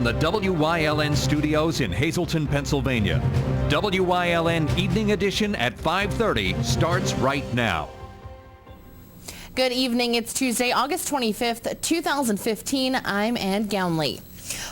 from the WYLN studios in Hazleton, Pennsylvania. WYLN Evening Edition at 5:30 starts right now. Good evening. It's Tuesday, August 25th, 2015. I'm Ann Gownley.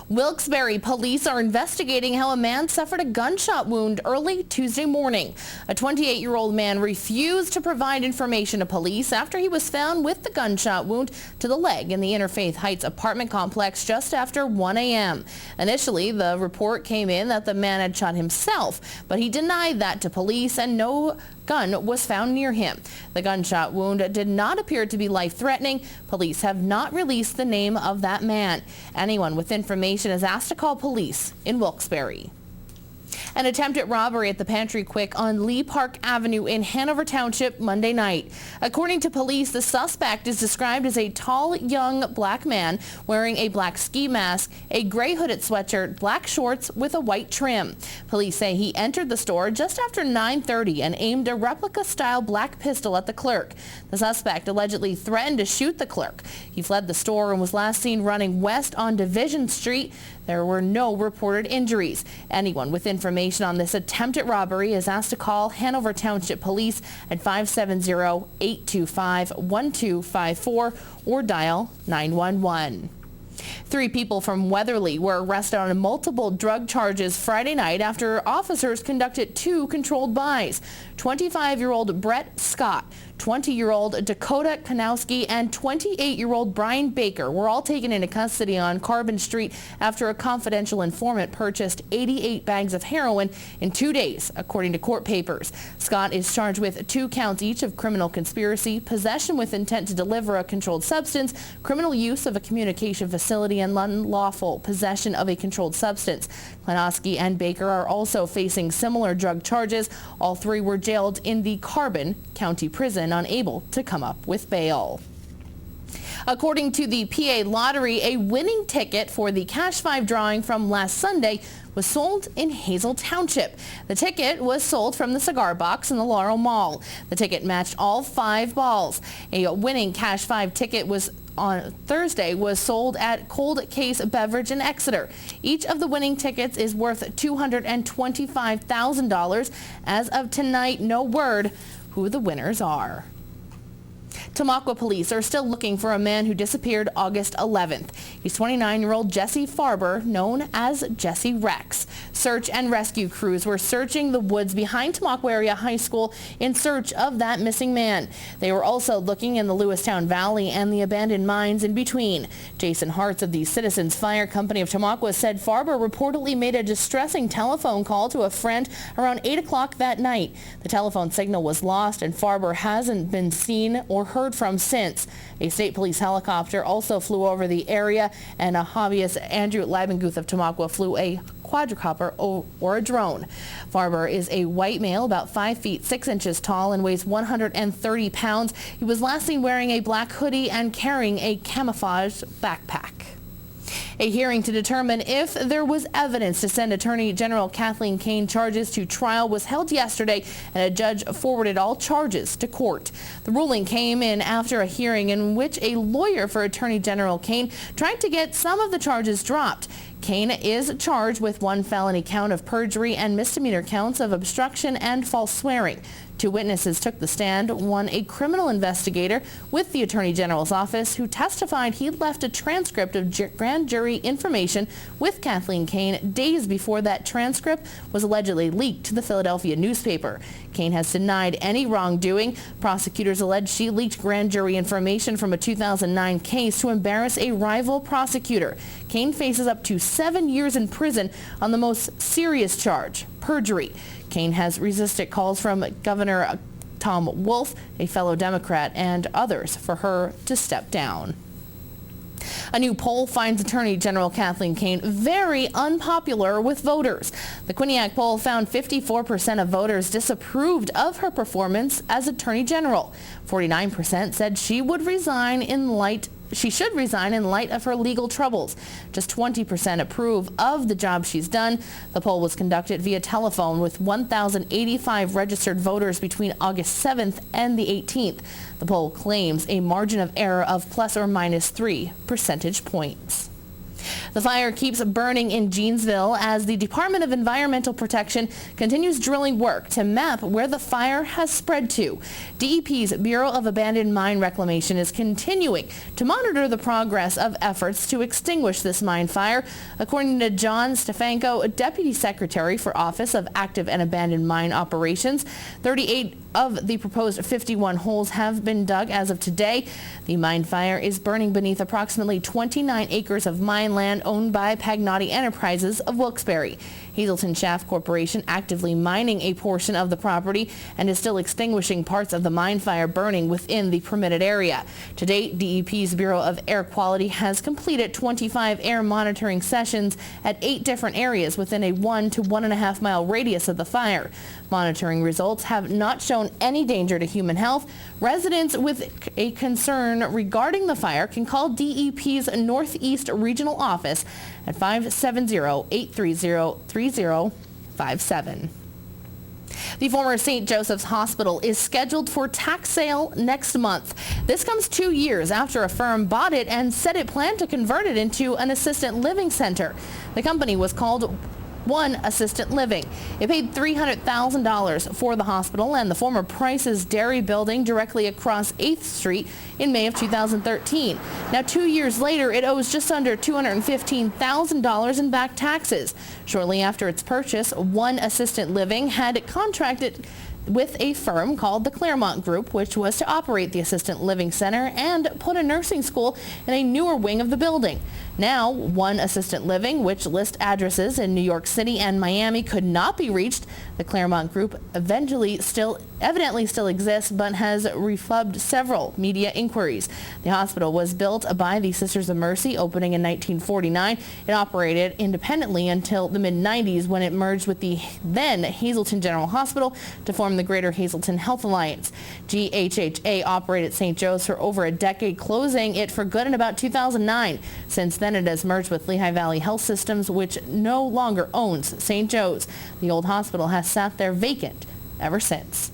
Wilkes-Barre police are investigating how a man suffered a gunshot wound early Tuesday morning. A 28-year-old man refused to provide information to police after he was found with the gunshot wound to the leg in the Interfaith Heights apartment complex just after 1 a.m. Initially, the report came in that the man had shot himself, but he denied that to police and no gun was found near him. The gunshot wound did not appear to be life-threatening. Police have not released the name of that man. Anyone with information is asked to call police in Wilkes-Barre. An attempted robbery at the Pantry Quick on Lee Park Avenue in Hanover Township Monday night. According to police, the suspect is described as a tall, young black man wearing a black ski mask, a gray hooded sweatshirt, black shorts with a white trim. Police say he entered the store just after 9:30 and aimed a replica-style black pistol at the clerk. The suspect allegedly threatened to shoot the clerk. He fled the store and was last seen running west on Division Street. There were no reported injuries. Anyone with information on this attempted robbery is asked to call Hanover Township Police at 570-825-1254 or dial 911. 3 people from Weatherly were arrested on multiple drug charges Friday night after officers conducted 2 controlled buys. 25-year-old Brett Scott, 20-year-old Dakota Kanowski, and 28-year-old Brian Baker were all taken into custody on Carbon Street after a confidential informant purchased 88 bags of heroin in 2 days, according to court papers. Scott is charged with 2 counts each of criminal conspiracy, possession with intent to deliver a controlled substance, criminal use of a communication facility, and unlawful possession of a controlled substance. Kanowski and Baker are also facing similar drug charges. All 3 were jailed in the Carbon County Prison, unable to come up with bail. According to the PA Lottery, a winning ticket for the Cash 5 drawing from last Sunday was sold in Hazel Township. The ticket was sold from the cigar box in the Laurel Mall. The ticket matched all 5 balls. A winning Cash 5 ticket on Thursday was sold at Cold Case Beverage in Exeter. Each of the winning tickets is worth $225,000. As of tonight, no word who the winners are. Tamaqua police are still looking for a man who disappeared August 11th. He's 29-year-old Jesse Farber, known as Jesse Rex. Search and rescue crews were searching the woods behind Tamaqua Area High School in search of that missing man. They were also looking in the Lewistown Valley and the abandoned mines in between. Jason Hartz of the Citizens Fire Company of Tamaqua said Farber reportedly made a distressing telephone call to a friend around 8 o'clock that night. The telephone signal was lost and Farber hasn't been seen or heard from since. A state police helicopter also flew over the area, and a hobbyist, Andrew Leibenguth of Tamaqua, flew a quadricopter or a drone. Farber is a white male, about 5 feet 6 inches tall, and weighs 130 pounds. He was last seen wearing a black hoodie and carrying a camouflage backpack. A hearing to determine if there was evidence to send Attorney General Kathleen Kane charges to trial was held yesterday, and a judge forwarded all charges to court. The ruling came in after a hearing in which a lawyer for Attorney General Kane tried to get some of the charges dropped. Kane is charged with 1 felony count of perjury and misdemeanor counts of obstruction and false swearing. 2 witnesses took the stand, one a criminal investigator with the Attorney General's office who testified he left a transcript of grand jury information with Kathleen Kane days before that transcript was allegedly leaked to the Philadelphia newspaper. Kane has denied any wrongdoing. Prosecutors allege she leaked grand jury information from a 2009 case to embarrass a rival prosecutor. Kane faces up to 7 years in prison on the most serious charge, perjury. Kane has resisted calls from Governor Tom Wolf, a fellow Democrat, and others for her to step down. A new poll finds Attorney General Kathleen Kane very unpopular with voters. The Quinnipiac poll found 54% of voters disapproved of her performance as Attorney General. 49% said she should resign in light of her legal troubles. Just 20% approve of the job she's done. The poll was conducted via telephone with 1,085 registered voters between August 7th and the 18th. The poll claims a margin of error of plus or minus 3 percentage points. The fire keeps burning in Jeansville as the Department of Environmental Protection continues drilling work to map where the fire has spread to. DEP's Bureau of Abandoned Mine Reclamation is continuing to monitor the progress of efforts to extinguish this mine fire. According to John Stefanko, Deputy Secretary for Office of Active and Abandoned Mine Operations, 38 of the proposed 51 holes have been dug as of today. The mine fire is burning beneath approximately 29 acres of mine land owned by Pagnotti Enterprises of Wilkes-Barre. Hazelton Shaft Corporation actively mining a portion of the property and is still extinguishing parts of the mine fire burning within the permitted area. To date, DEP's Bureau of Air Quality has completed 25 air monitoring sessions at 8 different areas within a 1 to 1.5 mile radius of the fire. Monitoring results have not shown any danger to human health. Residents with a concern regarding the fire can call DEP's Northeast Regional Office at 570-830-3057. The former St. Joseph's Hospital is scheduled for tax sale next month. This comes 2 years after a firm bought it and said it planned to convert it into an assisted living center. The company was called One Assisted Living. It paid $300,000 for the hospital and the former Price's Dairy building directly across 8th Street in May of 2013. Now 2 years later, it owes just under $215,000 in back taxes. Shortly after its purchase, One Assisted Living had contracted with a firm called the Claremont Group, which was to operate the assisted living center and put a nursing school in a newer wing of the building. Now, One Assisted Living, which lists addresses in New York City and Miami, could not be reached. The Claremont Group evidently still exists, but has refubbed several media inquiries. The hospital was built by the Sisters of Mercy, opening in 1949. It operated independently until the mid-90s when it merged with the then Hazelton General Hospital to form the Greater Hazelton Health Alliance. GHHA operated St. Joe's for over a decade, closing it for good in about 2009. Since then, it has merged with Lehigh Valley Health Systems, which no longer owns St. Joe's. The old hospital has sat there vacant ever since.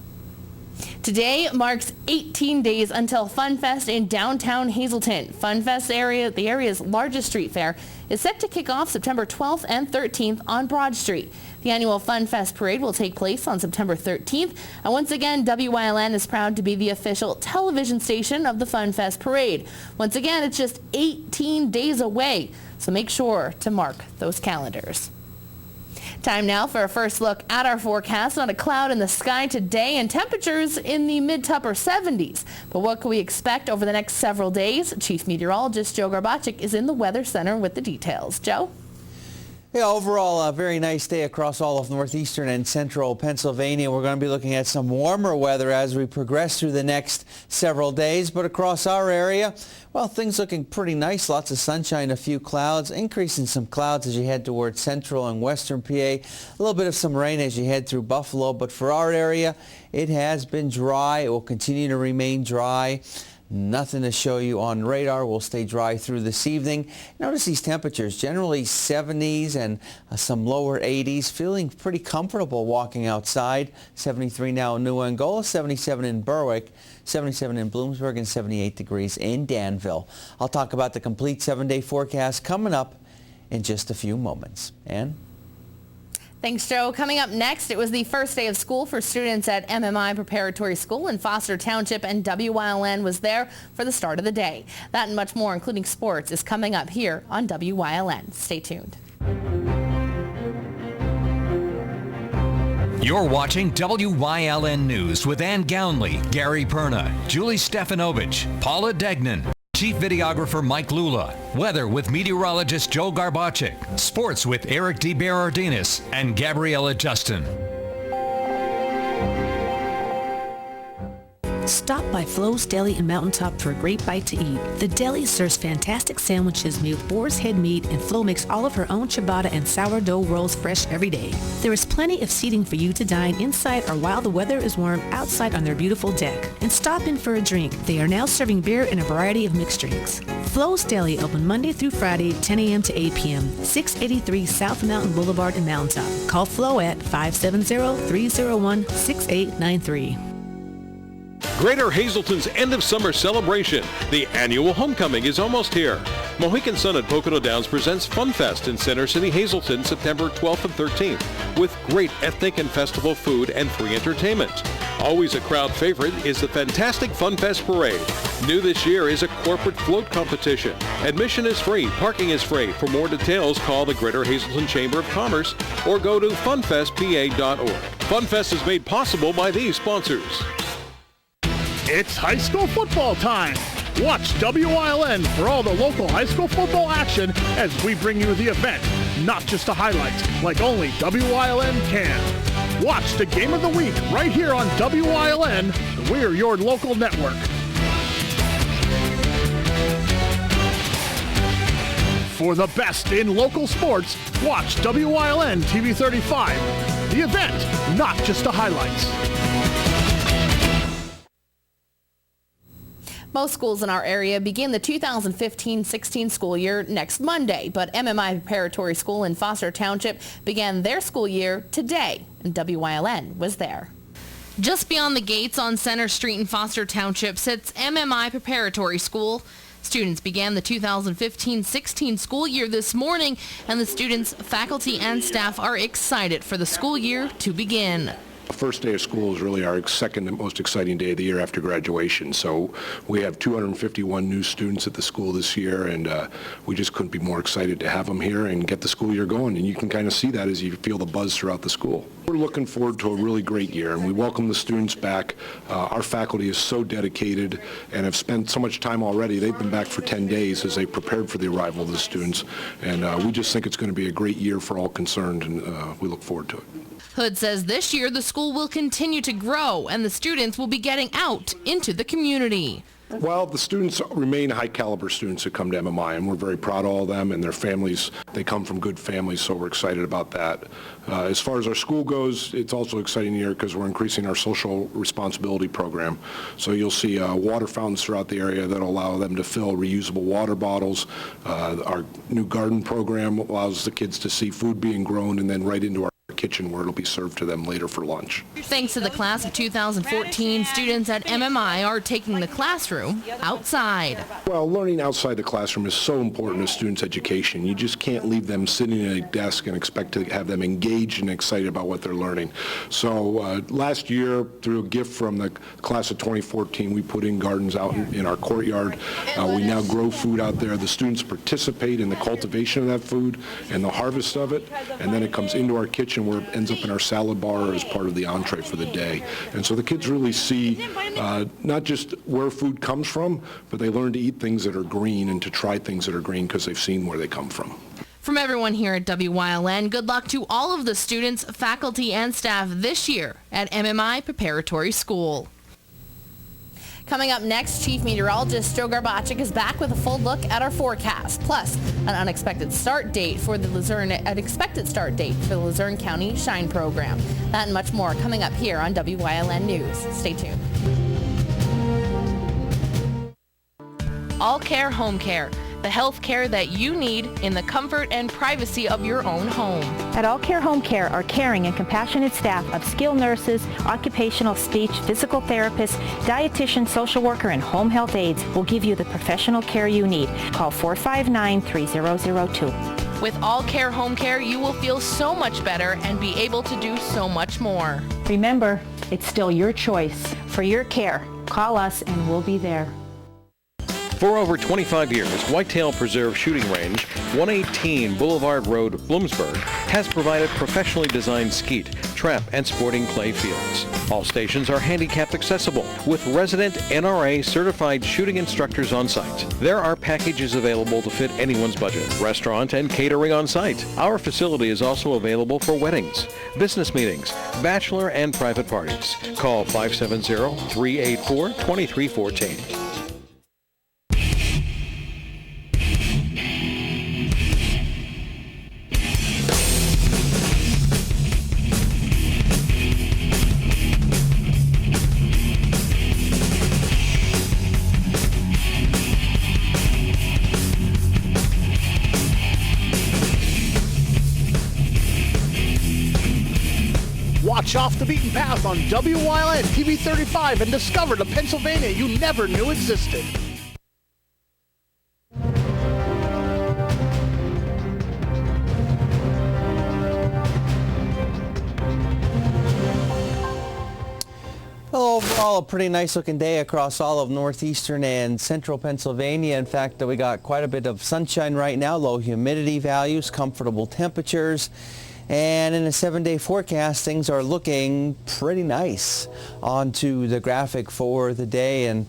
Today marks 18 days until Fun Fest in downtown Hazelton. Fun Fest area, the area's largest street fair, is set to kick off September 12th and 13th on Broad Street. The annual Fun Fest parade will take place on September 13th. And once again, WYLN is proud to be the official television station of the Fun Fest parade. Once again, it's just 18 days away, so make sure to mark those calendars. Time now for a first look at our forecast. Not a cloud in the sky today and temperatures in the mid to upper 70s. But what can we expect over the next several days? Chief Meteorologist Joe Garbacik is in the Weather Center with the details. Joe? Yeah, overall, a very nice day across all of northeastern and central Pennsylvania. We're going to be looking at some warmer weather as we progress through the next several days. But across our area, well, things looking pretty nice. Lots of sunshine, a few clouds, increase in some clouds as you head towards central and western PA. A little bit of some rain as you head through Buffalo. But for our area, it has been dry. It will continue to remain dry. Nothing to show you on radar. We'll stay dry through this evening. Notice these temperatures, generally 70s and some lower 80s. Feeling pretty comfortable walking outside. 73 now in New Angola, 77 in Berwick, 77 in Bloomsburg, and 78 degrees in Danville. I'll talk about the complete 7-day forecast coming up in just a few moments. Ann? Thanks, Joe. Coming up next, it was the first day of school for students at MMI Preparatory School in Foster Township, and WYLN was there for the start of the day. That and much more, including sports, is coming up here on WYLN. Stay tuned. You're watching WYLN News with Ann Gownley, Gary Perna, Julie Stefanovich, Paula Degnan, Chief Videographer Mike Lula, weather with meteorologist Joe Garbacik, sports with Eric DeBerardinis and Gabriella Justin. Stop by Flo's Deli in Mountaintop for a great bite to eat. The deli serves fantastic sandwiches made with boar's head meat, and Flo makes all of her own ciabatta and sourdough rolls fresh every day. There is plenty of seating for you to dine inside or while the weather is warm outside on their beautiful deck. And stop in for a drink. They are now serving beer and a variety of mixed drinks. Flo's Deli open Monday through Friday, 10 a.m. to 8 p.m., 683 South Mountain Boulevard in Mountaintop. Call Flo at 570-301-6893. Greater Hazelton's end of summer celebration. The annual homecoming is almost here. Mohican Sun at Pocono Downs presents Fun Fest in Center City, Hazelton, September 12th and 13th, with great ethnic and festival food and free entertainment. Always a crowd favorite is the fantastic Fun Fest Parade. New this year is a corporate float competition. Admission is free, parking is free. For more details, call the Greater Hazelton Chamber of Commerce or go to funfestpa.org. Fun Fest is made possible by these sponsors. It's high school football time. Watch WILN for all the local high school football action as we bring you the event, not just a highlight, like only WILN can. Watch the game of the week right here on WILN. We're your local network. For the best in local sports, watch WILN TV 35. The event, not just a highlight. Most schools in our area begin the 2015-16 school year next Monday, but MMI Preparatory School in Foster Township began their school year today, and WILN was there. Just beyond the gates on Center Street in Foster Township sits MMI Preparatory School. Students began the 2015-16 school year this morning, and the students, faculty, and staff are excited for the school year to begin. The first day of school is really our second most exciting day of the year after graduation. So we have 251 new students at the school this year, and we just couldn't be more excited to have them here and get the school year going. And you can kind of see that as you feel the buzz throughout the school. We're looking forward to a really great year, and we welcome the students back. Our faculty is so dedicated and have spent so much time already. They've been back for 10 days as they prepared for the arrival of the students. And we just think it's going to be a great year for all concerned, and we look forward to it. Hood says this year the school will continue to grow and the students will be getting out into the community. Well, the students remain high-caliber students that come to MMI, and we're very proud of all of them and their families. They come from good families, so we're excited about that. As far as our school goes, it's also an exciting year because we're increasing our social responsibility program. So you'll see water fountains throughout the area that allow them to fill reusable water bottles. Our new garden program allows the kids to see food being grown and then right into our kitchen where it'll be served to them later for lunch. Thanks to the class of 2014, students at MMI are taking the classroom outside. Well, learning outside the classroom is so important to students' education. You just can't leave them sitting at a desk and expect to have them engaged and excited about what they're learning. So last year, through a gift from the class of 2014, we put in gardens out in our courtyard. We now grow food out there. The students participate in the cultivation of that food and the harvest of it, and then it comes into our kitchen where it ends up in our salad bar as part of the entree for the day. And so the kids really see not just where food comes from, but they learn to eat things that are green and to try things that are green because they've seen where they come from. From everyone here at WILN, good luck to all of the students, faculty, and staff this year at MMI Preparatory School. Coming up next, Chief Meteorologist Joe Garbacik is back with a full look at our forecast, plus an expected start date for the Luzerne County Shine program. That and much more coming up here on WILN News. Stay tuned. All Care Home Care, the health care that you need in the comfort and privacy of your own home. At All Care Home Care, our caring and compassionate staff of skilled nurses, occupational speech, physical therapists, dietitian, social worker, and home health aides will give you the professional care you need. Call 459-3002. With All Care Home Care, you will feel so much better and be able to do so much more. Remember, it's still your choice. For your care, call us and we'll be there. For over 25 years, Whitetail Preserve Shooting Range, 118 Boulevard Road, Bloomsburg, has provided professionally designed skeet, trap, and sporting clay fields. All stations are handicap accessible with resident NRA certified shooting instructors on site. There are packages available to fit anyone's budget, restaurant and catering on site. Our facility is also available for weddings, business meetings, bachelor and private parties. Call 570-384-2314. Watch Venture off the beaten path on WYLN TV 35 and discover the Pennsylvania you never knew existed. Well, overall, a pretty nice looking day across all of northeastern and central Pennsylvania. In fact, we got quite a bit of sunshine right now, low humidity values, comfortable temperatures. And in a 7-day forecast, things are looking pretty nice. On to the graphic for the day, and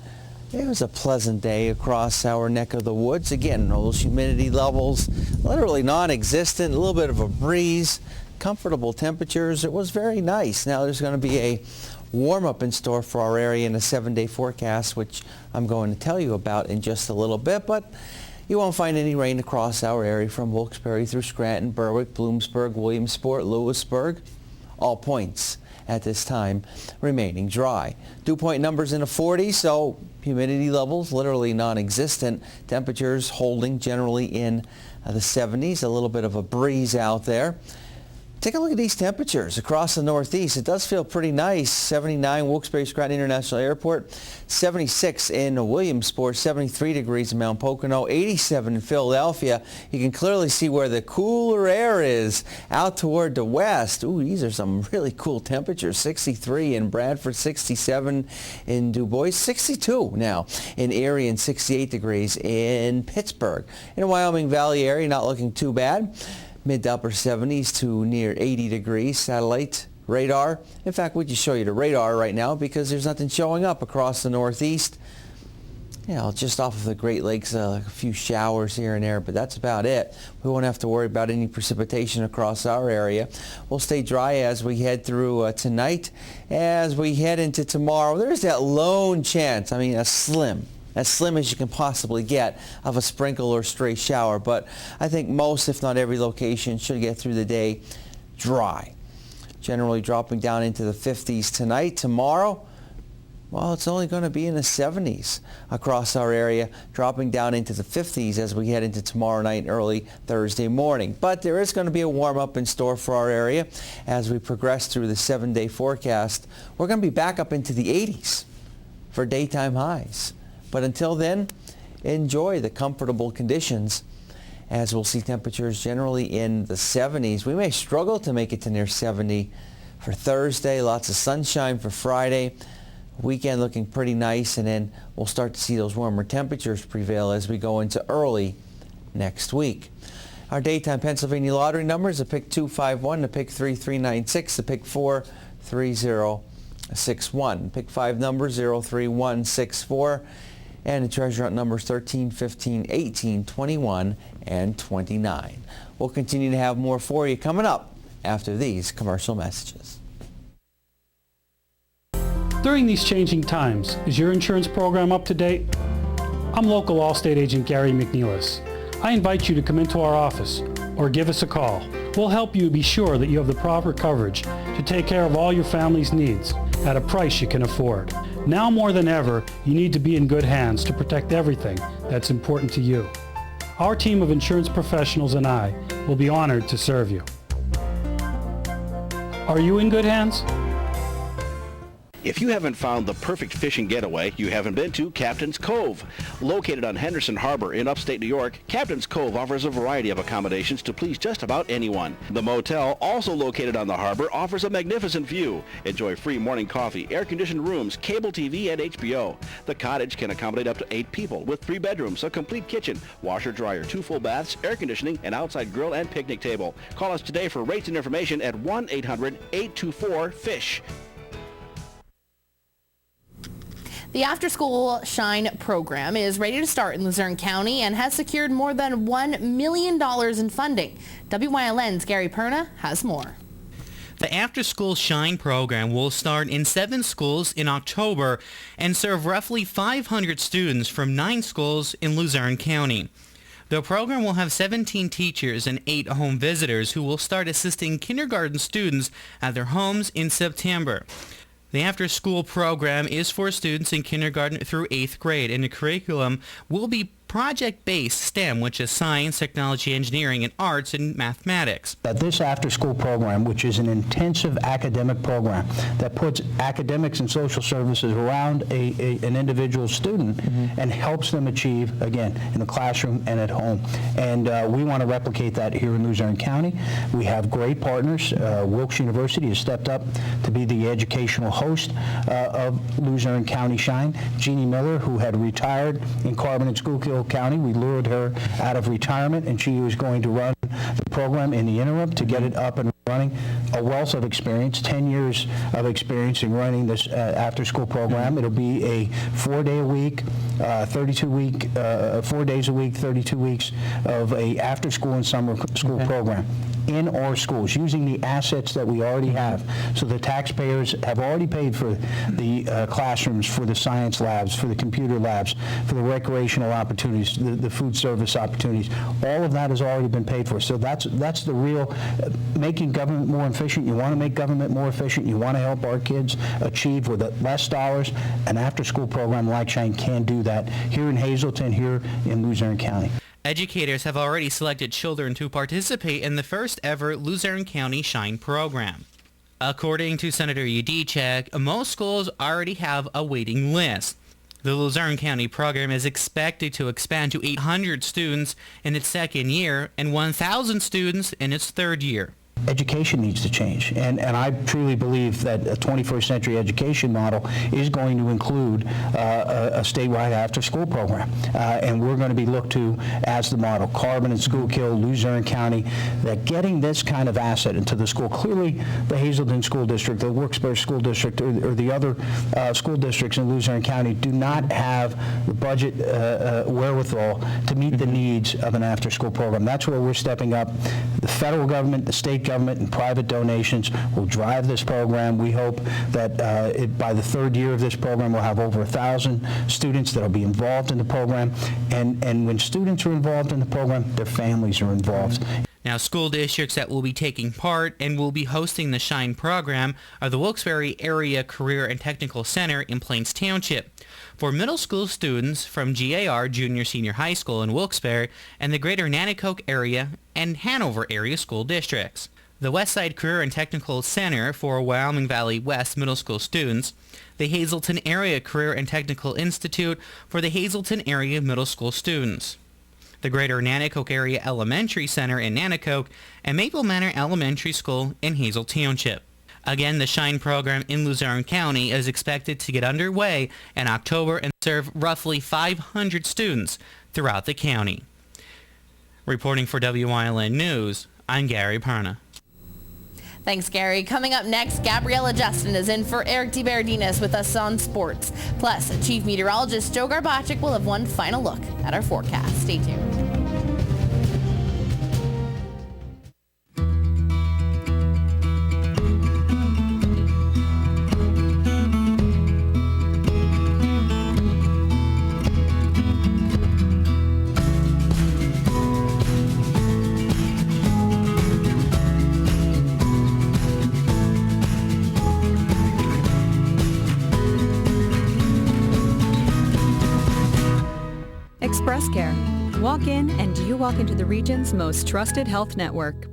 it was a pleasant day across our neck of the woods. Again, those humidity levels literally non-existent, a little bit of a breeze, comfortable temperatures. It was very nice. Now there's going to be a warm-up in store for our area in a 7-day forecast, which I'm going to tell you about in just a little bit, but you won't find any rain across our area from Wilkes-Barre through Scranton, Berwick, Bloomsburg, Williamsport, Lewisburg. All points at this time remaining dry. Dew point numbers in the 40s, so humidity levels literally non-existent. Temperatures holding generally in the 70s, a little bit of a breeze out there. Take a look at these temperatures across the Northeast. It does feel pretty nice. 79 Wilkes-Barre-Scranton International Airport, 76 in Williamsport, 73 degrees in Mount Pocono, 87 in Philadelphia. You can clearly see where the cooler air is out toward the west. Ooh, these are some really cool temperatures. 63 in Bradford, 67 in Du Bois, 62 now in Erie, and 68 degrees in Pittsburgh. In the Wyoming Valley area, not looking too bad. Mid to upper 70s to near 80 degrees. Satellite radar. In fact, we just show you the radar right now because there's nothing showing up across the Northeast. Just off of the Great Lakes, a few showers here and there, but that's about it. We won't have to worry about any precipitation across our area. We'll stay dry as we head through tonight. As we head into tomorrow, there's that lone chance, as slim as you can possibly get, of a sprinkle or stray shower. But I think most, if not every location, should get through the day dry. Generally dropping down into the 50s tonight. Tomorrow, well, it's only going to be in the 70s across our area, dropping down into the 50s as we head into tomorrow night and early Thursday morning. But there is going to be a warm-up in store for our area as we progress through the 7-day forecast. We're going to be back up into the 80s for daytime highs. But until then, enjoy the comfortable conditions as we'll see temperatures generally in the 70s. We may struggle to make it to near 70 for Thursday. Lots of sunshine for Friday. Weekend looking pretty nice, and then we'll start to see those warmer temperatures prevail as we go into early next week. Our daytime Pennsylvania lottery numbers: the pick 251, the pick 3396, the pick 43061. Pick 5 numbers 03164. And the treasure hunt numbers 13, 15, 18, 21, and 29. We'll continue to have more for you coming up after these commercial messages. During these changing times, is your insurance program up to date? I'm local Allstate agent Gary McNeilis. I invite you to come into our office or give us a call. We'll help you be sure that you have the proper coverage to take care of all your family's needs at a price you can afford. Now more than ever, you need to be in good hands to protect everything that's important to you. Our team of insurance professionals and I will be honored to serve you. Are you in good hands? If you haven't found the perfect fishing getaway, you haven't been to Captain's Cove. Located on Henderson Harbor in upstate New York, Captain's Cove offers a variety of accommodations to please just about anyone. The motel, also located on the harbor, offers a magnificent view. Enjoy free morning coffee, air-conditioned rooms, cable TV, and HBO. The cottage can accommodate up to 8 people with 3 bedrooms, a complete kitchen, washer, dryer, 2 full baths, air conditioning, an outside grill, and picnic table. Call us today for rates and information at 1-800-824-FISH. The After-School Shine program is ready to start in Luzerne County and has secured more than $1 million in funding. WYLN's Gary Perna has more. The After School Shine program will start in 7 schools in October and serve roughly 500 students from 9 schools in Luzerne County. The program will have 17 teachers and 8 home visitors who will start assisting kindergarten students at their homes in September. The after-school program is for students in kindergarten through 8th grade, and the curriculum will be project-based STEM, which is science, technology, engineering, and arts and mathematics. This after-school program, which is an intensive academic program that puts academics and social services around an individual student and helps them achieve, again, in the classroom and at home. And we want to replicate that here in Luzerne County. We have great partners. Wilkes University has stepped up to be the educational host of Luzerne County Shine. Jeannie Miller, who had retired in Carbon and Schuylkill County, we lured her out of retirement, and she was going to run the program in the interim to get it up and running. A wealth of experience, 10 years of experience in running this after-school program. It'll be a 4-day-a-week, 32-week, 4 days a week, 32 weeks of a after-school and summer school program in our schools, using the assets that we already have. So the taxpayers have already paid for the classrooms, for the science labs, for the computer labs, for the recreational opportunities, the food service opportunities. All of that has already been paid for. So that's the real making government more efficient. You want to make government more efficient. You want to help our kids achieve with less dollars. An after-school program like Shine can do that here in Hazleton, here in Luzerne County. Educators have already selected children to participate in the first ever Luzerne County Shine program. According to Senator Udicek, most schools already have a waiting list. The Luzerne County program is expected to expand to 800 students in its second year and 1,000 students in its third year. Education needs to change, and I truly believe that a 21st century education model is going to include a statewide after-school program, and we're going to be looked to as the model. Carbon and Schuylkill, Luzerne County, that getting this kind of asset into the school. Clearly, the Hazleton School District, the Wilkes-Barre School District, or the other school districts in Luzerne County do not have the budget wherewithal to meet the needs of an after-school program. That's where we're stepping up. The federal government, the state government, and private donations will drive this program. We hope that by the third year of this program, we'll have over 1,000 students that will be involved in the program. And when students are involved in the program, their families are involved. Now, school districts that will be taking part and will be hosting the Shine program are the Wilkes-Barre Area Career and Technical Center in Plains Township. For middle school students from GAR Junior Senior High School in Wilkes-Barre and the Greater Nanticoke Area and Hanover Area School Districts. The Westside Career and Technical Center for Wyoming Valley West middle school students, the Hazleton Area Career and Technical Institute for the Hazleton Area middle school students, the Greater Nanticoke Area Elementary Center in Nanticoke, and Maple Manor Elementary School in Hazel Township. Again, the Shine program in Luzerne County is expected to get underway in October and serve roughly 500 students throughout the county. Reporting for WILN News, I'm Gary Perna. Thanks, Gary. Coming up next, Gabriella Justin is in for Eric DeBardinas with us on sports. Plus, Chief Meteorologist Joe Garbacik will have one final look at our forecast. Stay tuned. Express Care. Walk in and you walk into the region's most trusted health network.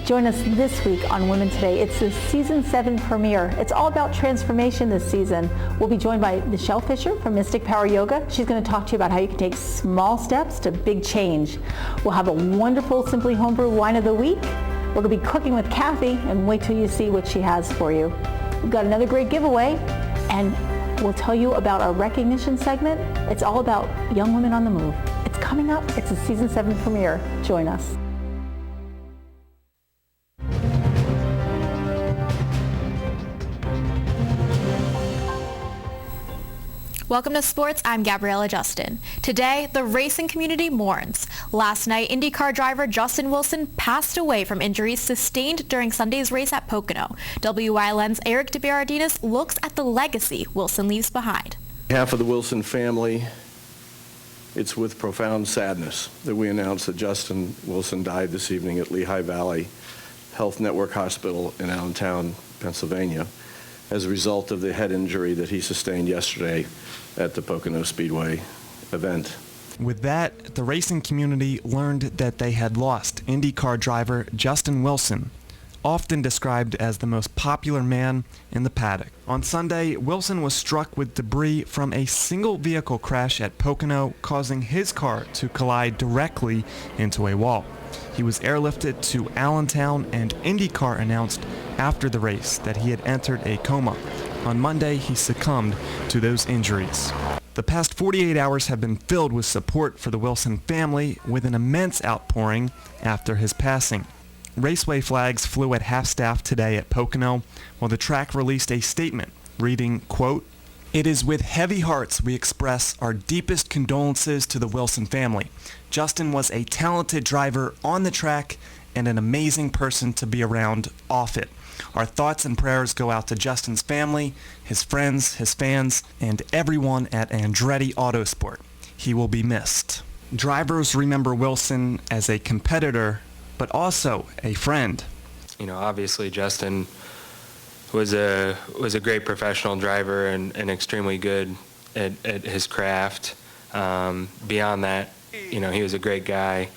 Join us this week on Women Today. It's the season 7 premiere. It's all about transformation this season. We'll be joined by Michelle Fisher from Mystic Power Yoga. She's going to talk to you about how you can take small steps to big change. We'll have a wonderful Simply Homebrew Wine of the Week. We're going to be cooking with Kathy, and wait till you see what she has for you. We've got another great giveaway, and we'll tell you about our recognition segment. It's all about young women on the move. It's coming up. It's a season 7 premiere. Join us. Welcome to Sports, I'm Gabriella Justin. Today, the racing community mourns. Last night, IndyCar driver Justin Wilson passed away from injuries sustained during Sunday's race at Pocono. WILN's Eric DeBardinas looks at the legacy Wilson leaves behind. On behalf of the Wilson family, it's with profound sadness that we announce that Justin Wilson died this evening at Lehigh Valley Health Network Hospital in Allentown, Pennsylvania, as a result of the head injury that he sustained yesterday at the Pocono Speedway event. With that, the racing community learned that they had lost IndyCar driver Justin Wilson, often described as the most popular man in the paddock. On Sunday, Wilson was struck with debris from a single vehicle crash at Pocono, causing his car to collide directly into a wall. He was airlifted to Allentown, and IndyCar announced after the race that he had entered a coma. On Monday, he succumbed to those injuries. The past 48 hours have been filled with support for the Wilson family, with an immense outpouring after his passing. Raceway flags flew at half-staff today at Pocono, while the track released a statement reading, quote, "It is with heavy hearts we express our deepest condolences to the Wilson family. Justin was a talented driver on the track and an amazing person to be around off it. Our thoughts and prayers go out to Justin's family, his friends, his fans, and everyone at Andretti Autosport. He will be missed." Drivers remember Wilson as a competitor, but also a friend. You know, obviously Justin was a great professional driver and extremely good at his craft. Beyond that, you know, he was a great guy.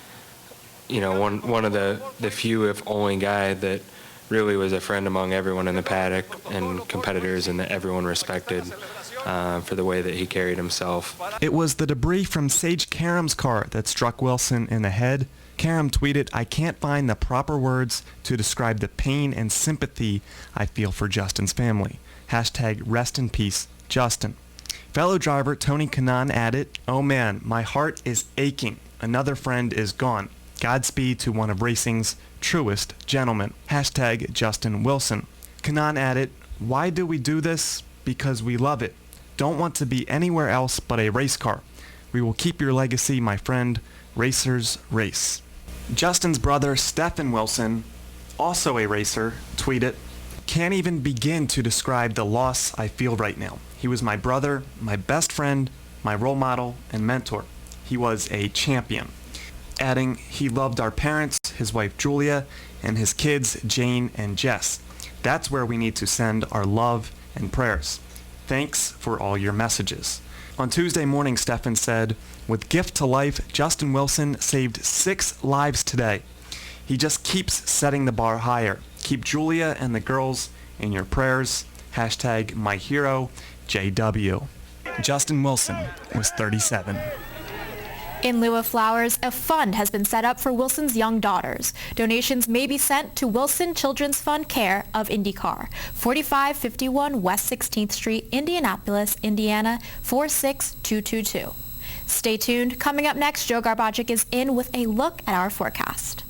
You know, one of the few, if only, guy that really was a friend among everyone in the paddock and competitors, and that everyone respected for the way that he carried himself. It was the debris from Sage Karam's car that struck Wilson in the head. Karam tweeted, "I can't find the proper words to describe the pain and sympathy I feel for Justin's family. Hashtag rest in peace, Justin." Fellow driver Tony Kanaan added, "Oh man, my heart is aching. Another friend is gone. Godspeed to one of racing's truest gentlemen. Hashtag Justin Wilson." Kanaan added, "Why do we do this? Because we love it. Don't want to be anywhere else but a race car. We will keep your legacy, my friend. Racers race." Justin's brother, Stephen Wilson, also a racer, tweeted, "Can't even begin to describe the loss I feel right now. He was my brother, my best friend, my role model, and mentor. He was a champion." Adding, "He loved our parents, his wife Julia, and his kids Jane and Jess. That's where we need to send our love and prayers. Thanks for all your messages." On Tuesday morning, Stephen said, "With gift to life, Justin Wilson saved 6 lives today. He just keeps setting the bar higher. Keep Julia and the girls in your prayers. Hashtag my hero, JW." Justin Wilson was 37. In lieu of flowers, a fund has been set up for Wilson's young daughters. Donations may be sent to Wilson Children's Fund Care of IndyCar, 4551 West 16th Street, Indianapolis, Indiana, 46222. Stay tuned. Coming up next, Joe Garbacic is in with a look at our forecast.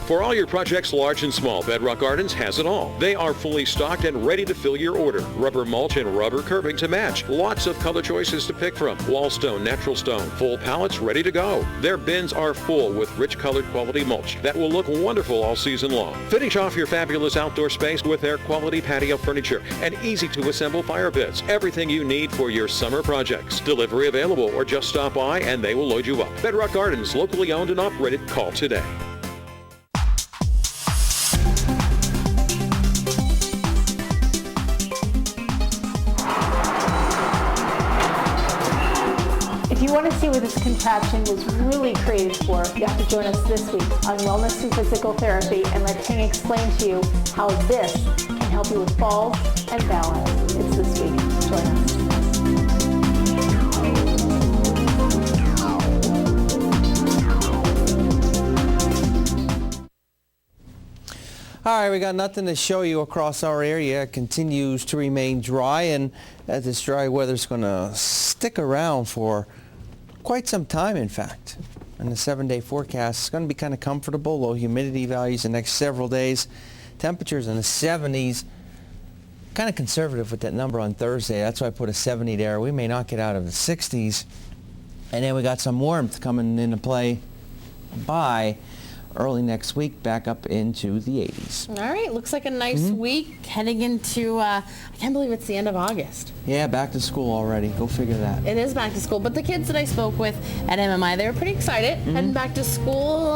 For all your projects, large and small, Bedrock Gardens has it all. They are fully stocked and ready to fill your order. Rubber mulch and rubber curbing to match. Lots of color choices to pick from. Wall stone, natural stone, full pallets ready to go. Their bins are full with rich colored quality mulch that will look wonderful all season long. Finish off your fabulous outdoor space with their quality patio furniture and easy to assemble fire pits. Everything you need for your summer projects. Delivery available, or just stop by and they will load you up. Bedrock Gardens, locally owned and operated. Call today. If you want to see what this contraption was really created for, you have to join us this week on Wellness Through Physical Therapy and let Penny explain to you how this can help you with falls and balance. It's this week. Join us. All right, we got nothing to show you across our area. It continues to remain dry, and this dry weather's going to stick around for quite some time, in fact. And the 7-day forecast is going to be kind of comfortable. Low humidity values the next several days. Temperatures in the 70s. Kind of conservative with that number on Thursday. That's why I put a 70 there. We may not get out of the 60s. And then we got some warmth coming into play by early next week, back up into the 80s. All right, looks like a nice week heading into, I can't believe it's the end of August. Yeah, back to school already. Go figure that. It is back to school, but the kids that I spoke with at MMI, they were pretty excited, heading back to school.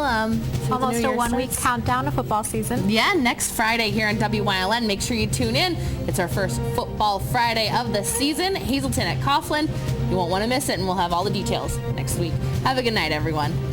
Almost a one-week countdown to football season. Yeah, next Friday here on WYLN. Make sure you tune in. It's our first Football Friday of the season. Hazelton at Coughlin. You won't want to miss it, and we'll have all the details next week. Have a good night, everyone.